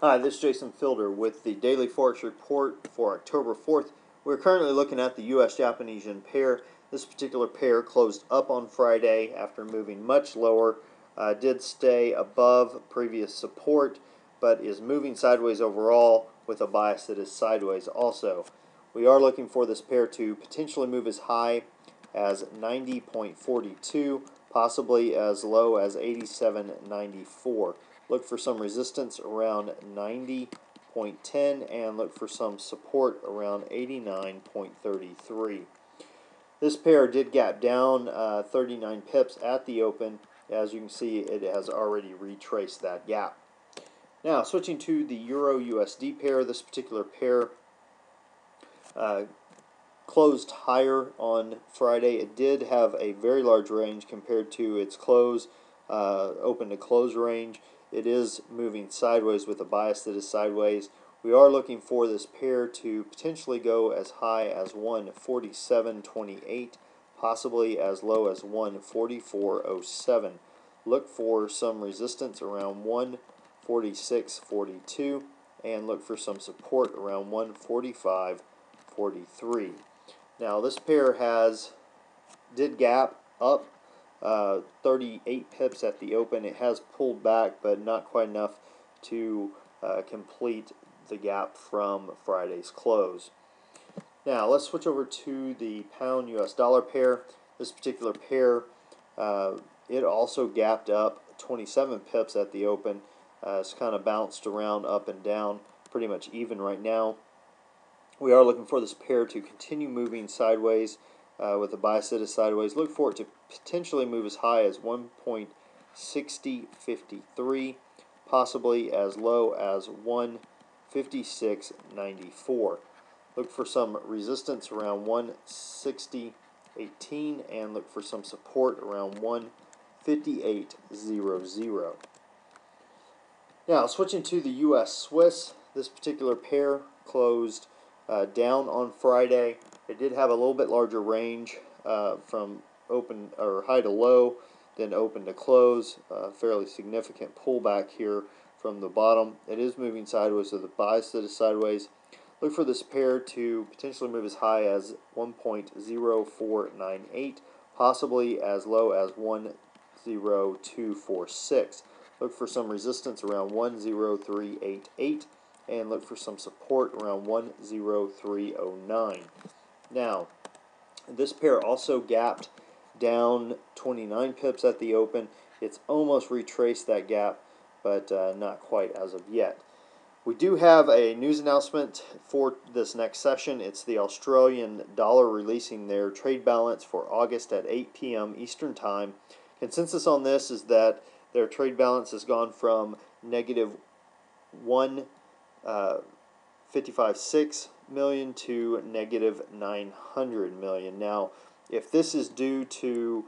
Hi, this is Jason Fielder with the Daily Forex Report for October 4th. We're currently looking at the US-Japanese yen pair. This particular pair closed up on Friday after moving much lower. Did stay above previous support, but is moving sideways overall with a bias that is sideways also. We are looking for this pair to potentially move as high as 90.42, possibly as low as 87.94. Look for some resistance around 90.10 and look for some support around 89.33. This pair did gap down 39 pips at the open. As you can see, it has already retraced that gap. Now, switching to the Euro-USD pair, this particular pair closed higher on Friday. It did have a very large range compared to its close, open to close range. It is moving sideways with a bias that is sideways. We are looking for this pair to potentially go as high as 147.28, possibly as low as 144.07. Look for some resistance around 146.42 and look for some support around 145.43. Now this pair did gap up 38 pips at the open. It has pulled back, but not quite enough to complete the gap from Friday's close. Now let's switch over to the pound US dollar pair. This particular pair, it also gapped up 27 pips at the open. It's kind of bounced around up and down, pretty much even right now. We are looking for this pair to continue moving sideways with a bias that is sideways. Look for it to potentially move as high as 1.6053, possibly as low as 156.94. Look for some resistance around 160.18 and look for some support around 158.00. Now, switching to the US Swiss, this particular pair closed down on Friday. It did have a little bit larger range from open or high to low than open to close. Fairly significant pullback here from the bottom. It is moving sideways with a bias that is sideways. Look for this pair to potentially move as high as 1.0498, possibly as low as 10246. Look for some resistance around 10388 and look for some support around 10309. Now, this pair also gapped down 29 pips at the open. It's almost retraced that gap, but not quite as of yet. We do have a news announcement for this next session. It's the Australian dollar releasing their trade balance for August at 8 p.m. Eastern Time. Consensus on this is that their trade balance has gone from negative 155.6 million to negative 900 million. Now, if this is due to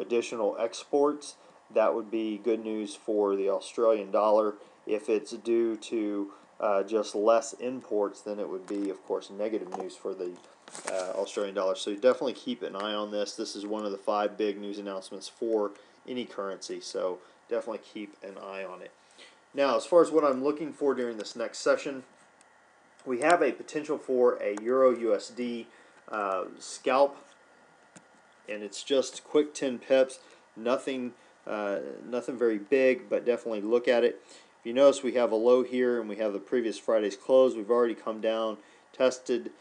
additional exports, that would be good news for the Australian dollar. If it's due to just less imports, then it would be, of course, negative news for the Australian dollar. So definitely keep an eye on this. This is one of the 5 big news announcements for any currency, so definitely keep an eye on it. Now, as far as what I'm looking for during this next session, we have a potential for a Euro-USD scalp, and it's just quick 10 pips, nothing very big, but definitely look at it. If you notice, we have a low here, and we have the previous Friday's close. We've already come down, tested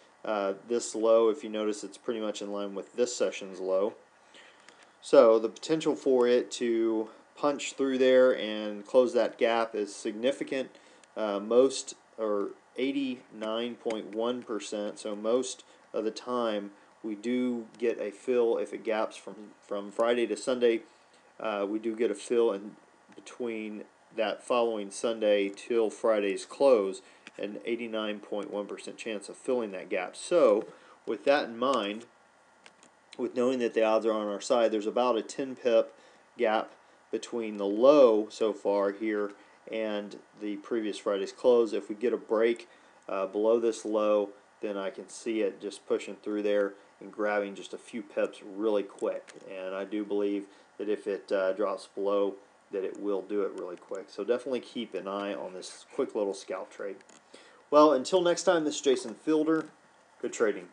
this low. If you notice, it's pretty much in line with this session's low. So the potential for it to punch through there and close that gap is significant. Most, or 89.1%, so most of the time we do get a fill if it gaps from Friday to Sunday. We do get a fill in between that following Sunday till Friday's close, an 89.1% chance of filling that gap. So with that in mind, with knowing that the odds are on our side, there's about a 10 pip gap between the low so far here and the previous Friday's close. If we get a break below this low, then I can see it just pushing through there and grabbing just a few pips really quick. And I do believe that if it drops below that it will do it really quick. So definitely keep an eye on this quick little scalp trade. Well, until next time, this is Jason Fielder. Good trading.